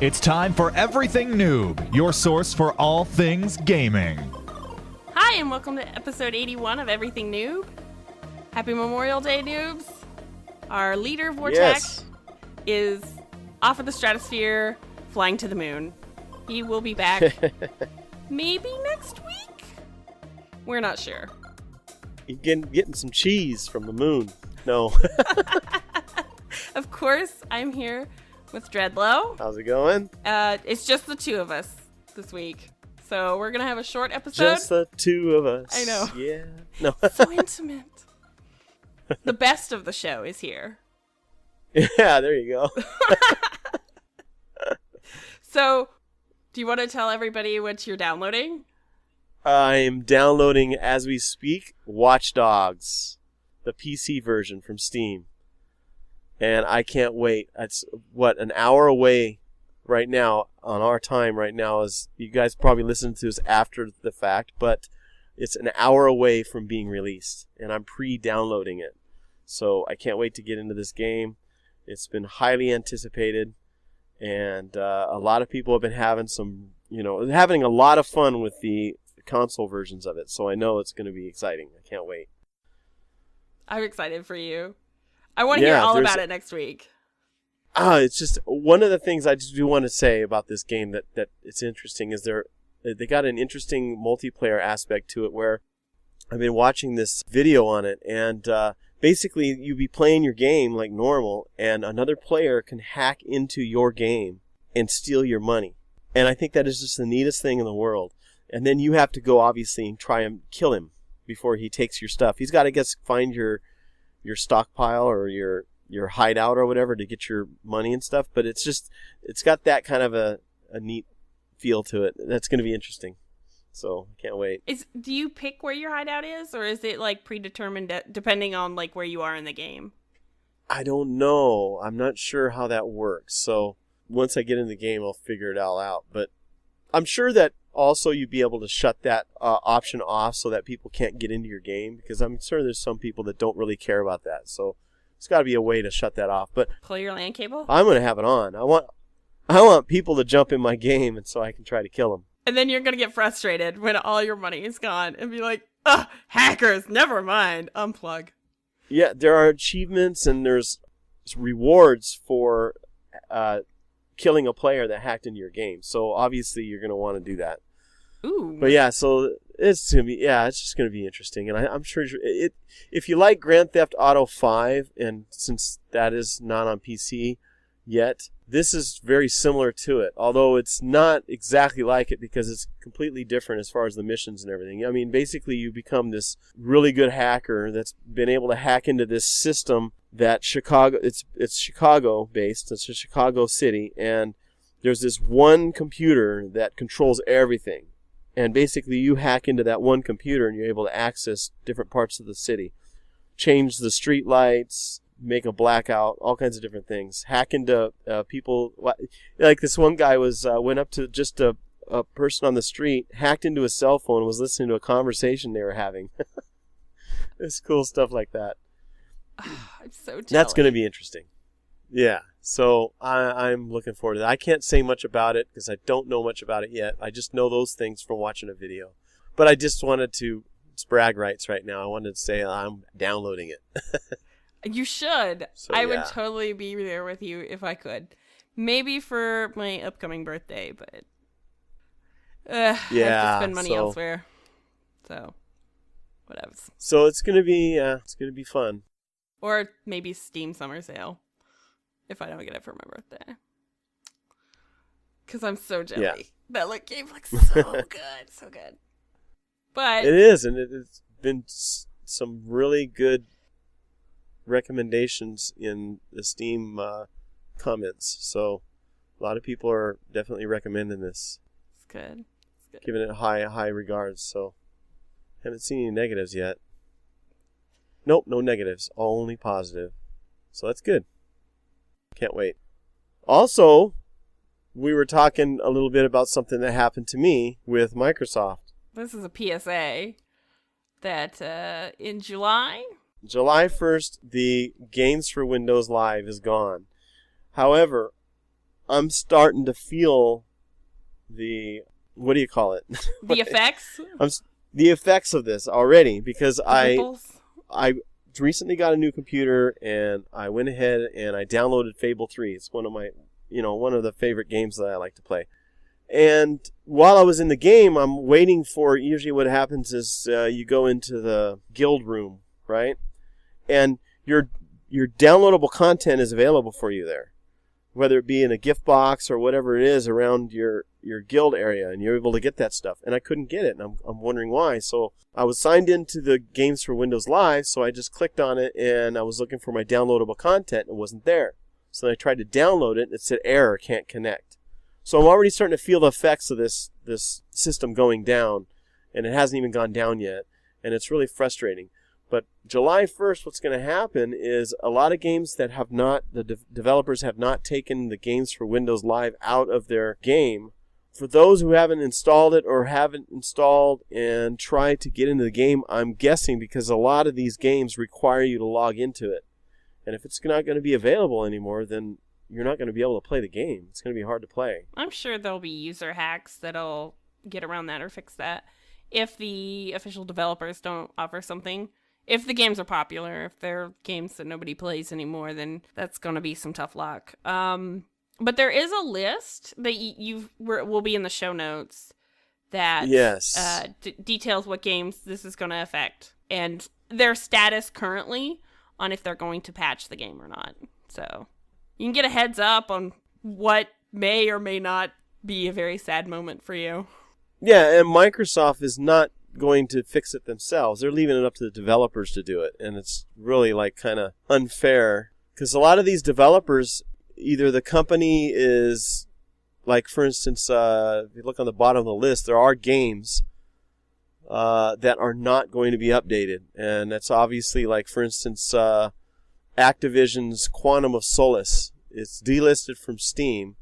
It's time for Everything Noob, your source for all things gaming. Hi, and welcome to episode 81 of Everything Noob. Happy Memorial Day, noobs. Our leader, Vortac, is off of the stratosphere, flying to the moon. He will be back maybe next week? We're not sure. He's getting some cheese from the moon. No. Of course, I'm here with Dreadlow. How's it going? It's just the two of us this week. So we're going to have a short episode. Just the two of us. I know. Yeah. No. So intimate. The best of the show is here. Yeah, there you go. So, do you want to tell everybody what you're downloading? I'm downloading, as we speak, Watchdogs, the PC version from Steam. And I can't wait. It's, an hour away right now, on our time right now. Is you guys probably listen to this after the fact, but it's an hour away from being released, and I'm pre-downloading it. So I can't wait to get into this game. It's been highly anticipated, and a lot of people have been having having a lot of fun with the console versions of it. So I know it's going to be exciting. I can't wait. I'm excited for you. I want to hear all about it next week. It's just one of the things I just do want to say about this game that it's interesting is they got an interesting multiplayer aspect to it where I've been watching this video on it, and basically you be playing your game like normal, and another player can hack into your game and steal your money. And I think that is just the neatest thing in the world. And then you have to go, obviously, and try and kill him before he takes your stuff. He's got to find your stockpile or your hideout or whatever to get your money and stuff. But it's got that kind of a neat feel to it. That's going to be interesting. So I can't wait. Do you pick where your hideout is, or is it like predetermined depending on like where you are in the game? I don't know. I'm not sure how that works. So once I get in the game, I'll figure it all out. But I'm sure that also you'd be able to shut that option off so that people can't get into your game, because I'm sure there's some people that don't really care about that. So there's got to be a way to shut that off. But pull your LAN cable? I'm going to have it on. I want people to jump in my game, and so I can try to kill them. And then you're going to get frustrated when all your money is gone and be like, ugh, hackers, never mind, unplug. Yeah, there are achievements and there's rewards for killing a player that hacked into your game. So obviously you're going to want to do that. Ooh. But yeah, so it's just going to be interesting. And I'm sure if you like Grand Theft Auto 5, and since that is not on PC yet, this is very similar to it, although it's not exactly like it because it's completely different as far as the missions and everything. I mean, basically you become this really good hacker that's been able to hack into this system that it's Chicago based. It's a Chicago city, and there's this one computer that controls everything. And basically you hack into that one computer and you're able to access different parts of the city. Change the street lights, make a blackout, all kinds of different things. Hack into people. Like this one guy went up to just a person on the street, hacked into his cell phone, and was listening to a conversation they were having. It's cool stuff like that. I'm so jealous. That's going to be interesting. Yeah. So I'm looking forward to that. I can't say much about it because I don't know much about it yet. I just know those things from watching a video. But I just wanted to, it's brag rights right now. I wanted to say I'm downloading it. You should. So, I would totally be there with you if I could. Maybe for my upcoming birthday, but I have to spend money elsewhere. So, whatever. So it's gonna be fun. Or maybe Steam Summer Sale if I don't get it for my birthday. Because I'm so jelly. Yeah. That game looks so good, so good. But it is, and it's been some really good recommendations in the Steam comments, so a lot of people are definitely recommending this. It's good. Giving it high regards. So haven't seen any negatives yet. Nope, no negatives, only positive. So that's good. Can't wait. Also, we were talking a little bit about something that happened to me with Microsoft. This is a PSA that in July July 1st, the Games for Windows Live is gone. However, I'm starting to feel the, what do you call it? The effects? The effects of this already, because I Ripples? recently got a new computer, and I went ahead and I downloaded Fable 3. It's one of my, one of the favorite games that I like to play. And while I was in the game, I'm waiting for, usually what happens is you go into the guild room, right? And your downloadable content is available for you there, whether it be in a gift box or whatever it is around your guild area, and you're able to get that stuff. And I couldn't get it, and I'm wondering why. So I was signed into the Games for Windows Live, so I just clicked on it, and I was looking for my downloadable content, and it wasn't there. So then I tried to download it, and it said error, can't connect. So I'm already starting to feel the effects of this system going down, and it hasn't even gone down yet, and it's really frustrating. But July 1st, what's going to happen is a lot of games that have not, the developers have not taken the Games for Windows Live out of their game. For those who haven't installed it or haven't installed and tried to get into the game, I'm guessing because a lot of these games require you to log into it. And if it's not going to be available anymore, then you're not going to be able to play the game. It's going to be hard to play. I'm sure there'll be user hacks that'll get around that or fix that if the official developers don't offer something. If the games are popular, if they're games that nobody plays anymore, then that's going to be some tough luck. But there is a list that will be in the show notes that details what games this is going to affect and their status currently on if they're going to patch the game or not. So you can get a heads up on what may or may not be a very sad moment for you. Yeah, and Microsoft is not going to fix it themselves. They're leaving it up to the developers to do it, and it's really like kind of unfair because a lot of these developers, either the company is like, for instance, if you look on the bottom of the list, there are games that are not going to be updated, and that's obviously like, for instance, Activision's Quantum of Solace. It's delisted from Steam,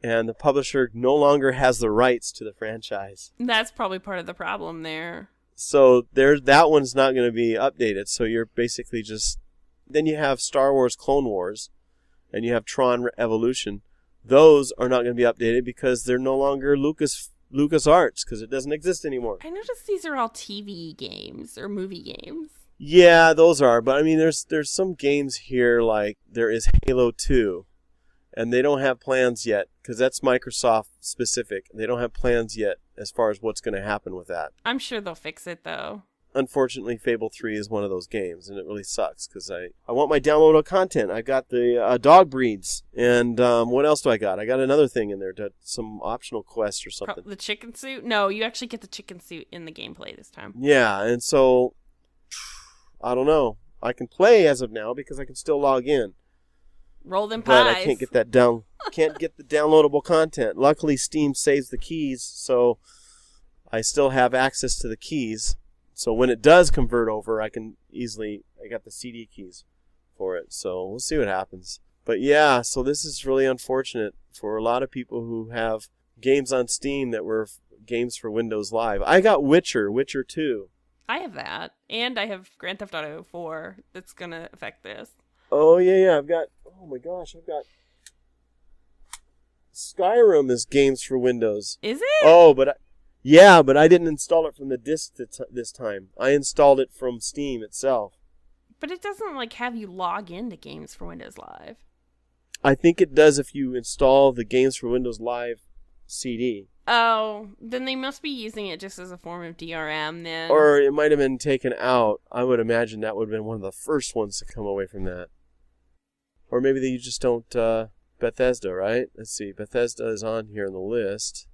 and the publisher no longer has the rights to the franchise. That's probably part of the problem there. So that one's not going to be updated. So you're basically just... Then you have Star Wars Clone Wars, and you have Tron Evolution. Those are not going to be updated because they're no longer LucasArts, because it doesn't exist anymore. I noticed these are all TV games or movie games. Yeah, those are. But I mean, there's some games here, like there is Halo 2. And they don't have plans yet, because that's Microsoft specific. They don't have plans yet as far as what's going to happen with that. I'm sure they'll fix it, though. Unfortunately, Fable 3 is one of those games, and it really sucks, because I want my downloadable content. I got the dog breeds, and what else do I got? I got another thing in there, some optional quest or something. The chicken suit? No, you actually get the chicken suit in the gameplay this time. Yeah, and so, I don't know. I can play as of now, because I can still log in. Roll them pies. But I can't get that down. Can't get the downloadable content. Luckily, Steam saves the keys, so I still have access to the keys. So when it does convert over, I can easily. I got the CD keys for it. So we'll see what happens. But yeah, so this is really unfortunate for a lot of people who have games on Steam that were games for Windows Live. I got Witcher 2. I have that, and I have Grand Theft Auto 4. That's gonna affect this. Oh, yeah. I've got Skyrim is games for Windows. Is it? Oh, but I didn't install it from the disc this time. I installed it from Steam itself. But it doesn't, have you log into Games for Windows Live. I think it does if you install the Games for Windows Live CD. Oh, then they must be using it just as a form of DRM then. Or it might have been taken out. I would imagine that would have been one of the first ones to come away from that. Or maybe they just don't... Bethesda, right? Let's see. Bethesda is on here on the list.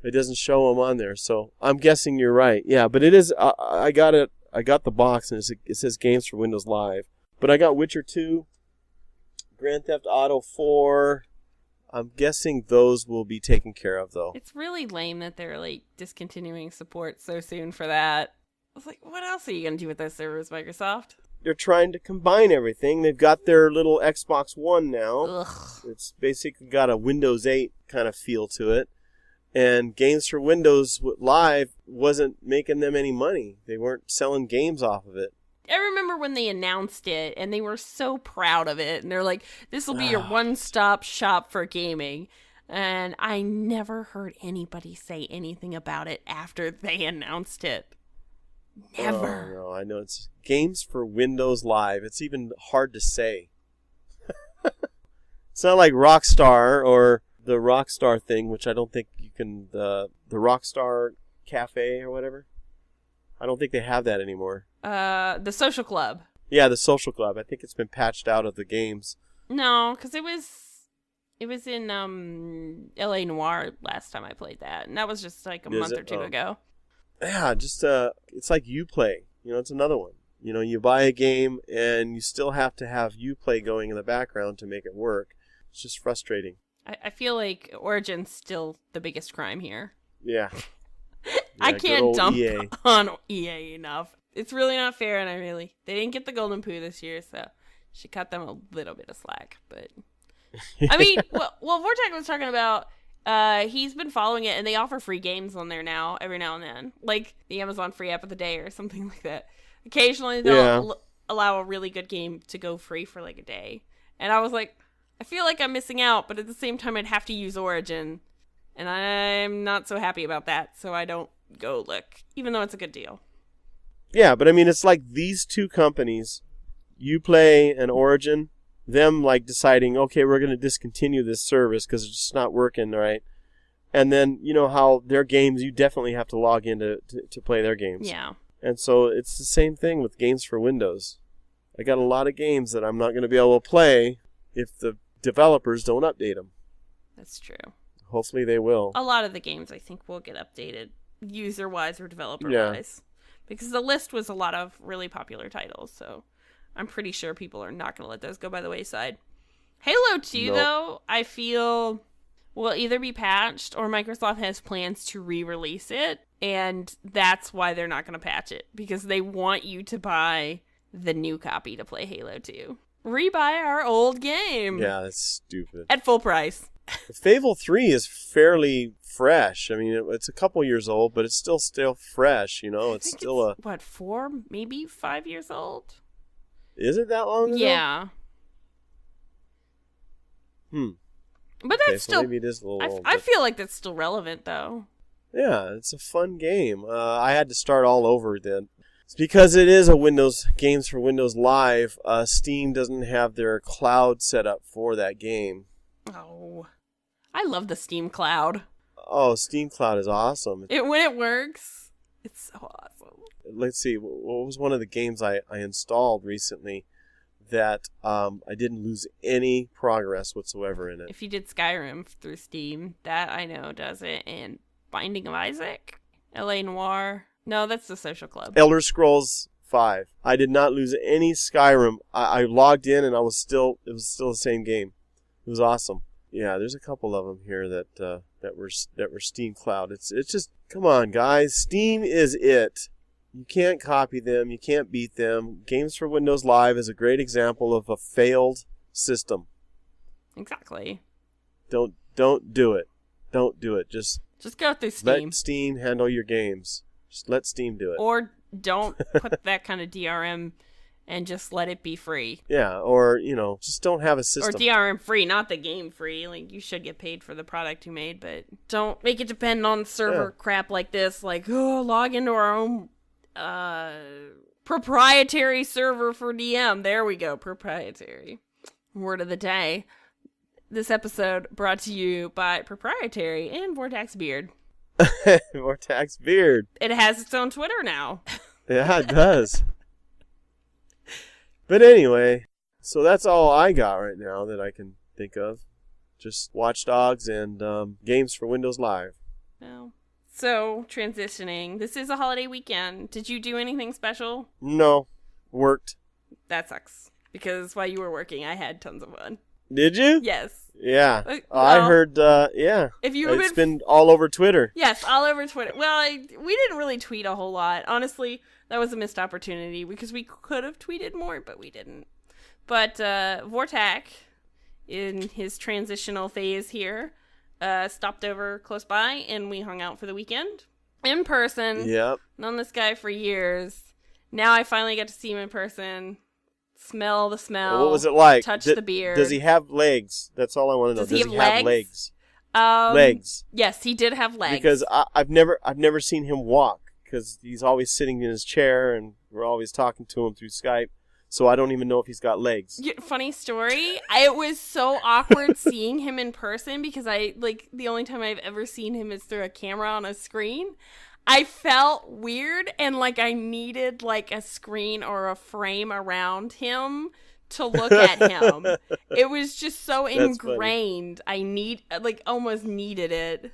It doesn't show them on there, so I'm guessing you're right. Yeah, but it is... I got it. I got the box, and it says Games for Windows Live. But I got Witcher 2, Grand Theft Auto 4... I'm guessing those will be taken care of, though. It's really lame that they're, discontinuing support so soon for that. I was like, what else are you going to do with those servers, Microsoft? They're trying to combine everything. They've got their little Xbox One now. Ugh. It's basically got a Windows 8 kind of feel to it. And Games for Windows Live wasn't making them any money. They weren't selling games off of it. I remember when they announced it, and they were so proud of it, and they're like, this will be your one-stop shop for gaming. And I never heard anybody say anything about it after they announced it. Never. Oh, no, I know. It's Games for Windows Live. It's even hard to say. It's not like Rockstar or the Rockstar thing, which I don't think you can... The Rockstar Cafe or whatever. I don't think they have that anymore. The Social Club. Yeah, the Social Club. I think it's been patched out of the games. No, because it was in L.A. Noire last time I played that, and that was just like a month or two ago. Yeah, just it's like Uplay. It's another one. You buy a game and you still have to have Uplay going in the background to make it work. It's just frustrating. I feel like Origin's still the biggest crime here. Yeah. I can't dump EA. on EA enough. It's really not fair, and they didn't get the Golden Poo this year, so should cut them a little bit of slack. But I mean, well, Vortac was talking about. He's been following it, and they offer free games on there now, every now and then, like the Amazon free app of the day or something like that. Occasionally, they'll allow a really good game to go free for like a day, and I was like, I feel like I'm missing out, but at the same time, I'd have to use Origin, and I'm not so happy about that, so I don't go look, even though it's a good deal. Yeah, but I mean, it's like these two companies, Uplay and Origin, them like deciding, okay, we're going to discontinue this service because it's just not working right. And then, how their games, you definitely have to log in to play their games. Yeah. And so it's the same thing with games for Windows. I got a lot of games that I'm not going to be able to play if the developers don't update them. That's true. Hopefully they will. A lot of the games, I think, will get updated user-wise or developer-wise. Yeah. Because the list was a lot of really popular titles, so I'm pretty sure people are not going to let those go by the wayside. Halo 2, though, I feel will either be patched or Microsoft has plans to re-release it, and that's why they're not going to patch it, because they want you to buy the new copy to play Halo 2. Rebuy our old game. Yeah, that's stupid. At full price. Fable 3 is fairly fresh. I mean, it's a couple years old, but it's still fresh, It's still what, 4, maybe 5 years old? Is it that long ago? Yeah. But that's so still... maybe it is a little old. I feel like that's still relevant, though. Yeah, it's a fun game. I had to start all over then. It's because it is a Games for Windows Live. Steam doesn't have their cloud set up for that game. Oh. I love the Steam Cloud. Oh, Steam Cloud is awesome. When it works, it's so awesome. Let's see, what was one of the games I installed recently that I didn't lose any progress whatsoever in it? If you did Skyrim through Steam, that I know does it. And Binding of Isaac, L.A. Noire. No, that's the Social Club. Elder Scrolls 5. I did not lose any Skyrim. I logged in and it was still the same game. It was awesome. Yeah, there's a couple of them here that were Steam Cloud. It's just, come on, guys. Steam is it. You can't copy them. You can't beat them. Games for Windows Live is a great example of a failed system. Exactly. Don't do it. Don't do it. Just go through Steam. Let Steam handle your games. Just let Steam do it. Or don't put that kind of DRM and just let it be free. Yeah, or, just don't have a system. Or DRM free, not the game free. Like, you should get paid for the product you made, but don't make it depend on server crap like this. Like, log into our own proprietary server for DM. There we go, proprietary. Word of the day. This episode brought to you by Proprietary and Vortac's Beard. Vortac's Beard. It has its own Twitter now. Yeah, it does. But anyway, so that's all I got right now that I can think of. Just Watchdogs and games for Windows Live. No. So, transitioning. This is a holiday weekend. Did you do anything special? No. Worked. That sucks. Because while you were working, I had tons of fun. Did you? Yes. Yeah. Well, I heard, yeah. It's been all over Twitter. Yes, all over Twitter. Well, we didn't really tweet a whole lot. Honestly, that was a missed opportunity because we could have tweeted more, but we didn't. But Vortac, in his transitional phase here, stopped over close by, and we hung out for the weekend in person. Yep. Known this guy for years. now I finally get to see him in person, smell the smell. What was it like? Touch the beard. Does he have legs? That's all I want to know. Does he have have legs? Legs. Yes, he did have legs. Because I've never seen him walk, because he's always sitting in his chair and we're always talking to him through Skype. So I don't even know if he's got legs. Funny story. It was so awkward seeing him in person because the only time I've ever seen him is through a camera on a screen. I felt weird and like I needed like a screen or a frame around him to look at him. It was just so ingrained. I almost needed it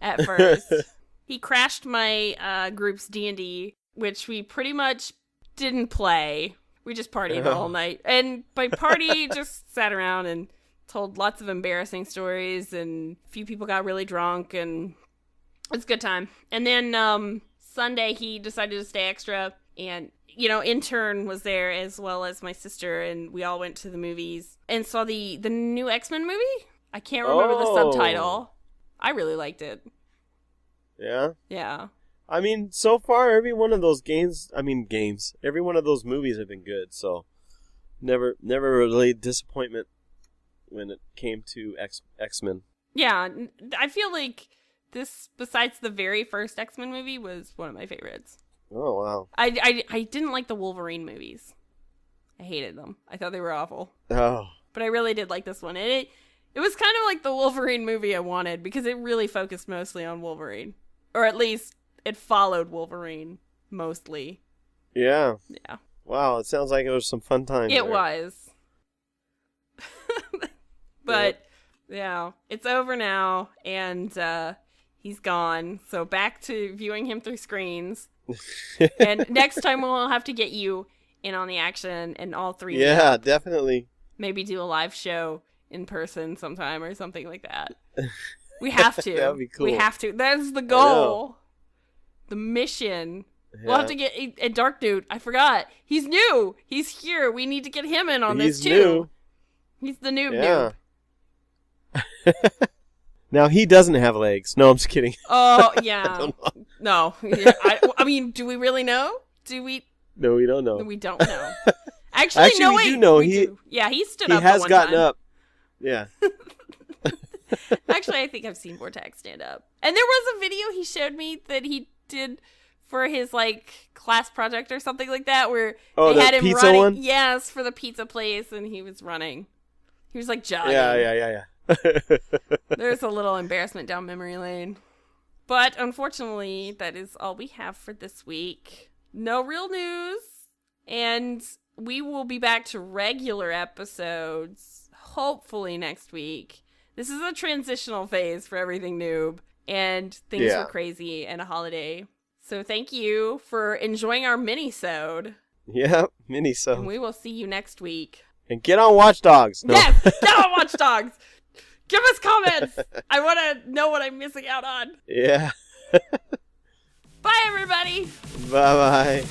at first. He crashed my group's D&D, which we pretty much didn't play. We just partied all night. And by party, just sat around and told lots of embarrassing stories, and a few people got really drunk, and it's a good time. And then Sunday, he decided to stay extra, and, intern was there as well as my sister, and we all went to the movies and saw the new X-Men movie. I can't remember the subtitle. I really liked it. Yeah? Yeah. I mean, so far, every one of those every one of those movies have been good, so never really disappointment when it came to X-Men. Yeah, I feel like this, besides the very first X-Men movie, was one of my favorites. Oh, wow. I didn't like the Wolverine movies. I hated them. I thought they were awful. Oh. But I really did like this one. And it was kind of like the Wolverine movie I wanted, because it really focused mostly on Wolverine. Or at least it followed Wolverine mostly. Yeah. Yeah. Wow, it sounds like it was some fun times. It was. But, yeah, it's over now, and he's gone. So back to viewing him through screens. And next time we'll have to get you in on the action and all three. Yeah, definitely. Maybe do a live show in person sometime or something like that. We have to. That would be cool. We have to. That's the goal. The mission. Yeah. We'll have to get a Dark Dude. I forgot. He's new. He's here. We need to get him in on this too. New. He's the noob. Now he doesn't have legs. No, I'm just kidding. Oh, yeah. No. Yeah, I mean, do we really know? Do we? No, we don't know. We don't know. Actually, no, we wait. do know. We do. Yeah, he stood up. He has gotten time. up. Yeah. Actually, I think I've seen Vortac stand up. And there was a video he showed me that he did for his class project or something like that, where they had him pizza running. One? Yes, for the pizza place, and he was running. He was jogging. Yeah. There's a little embarrassment down memory lane. But unfortunately, that is all we have for this week. No real news. And we will be back to regular episodes, hopefully next week. This is a transitional phase for Everything Noob, and things were crazy and a holiday. So thank you for enjoying our minisode. Yeah, minisode. And we will see you next week. And get on Watchdogs. No. Yes, get on Watchdogs. Give us comments. I want to know what I'm missing out on. Yeah. Bye, everybody. Bye-bye.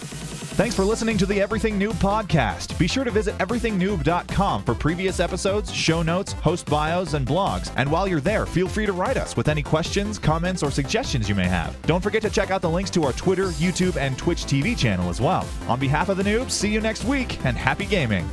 Thanks for listening to the Everything Noob podcast. Be sure to visit everythingnoob.com for previous episodes, show notes, host bios, and blogs. And while you're there, feel free to write us with any questions, comments, or suggestions you may have. Don't forget to check out the links to our Twitter, YouTube, and Twitch TV channel as well. On behalf of the Noobs, see you next week, and happy gaming.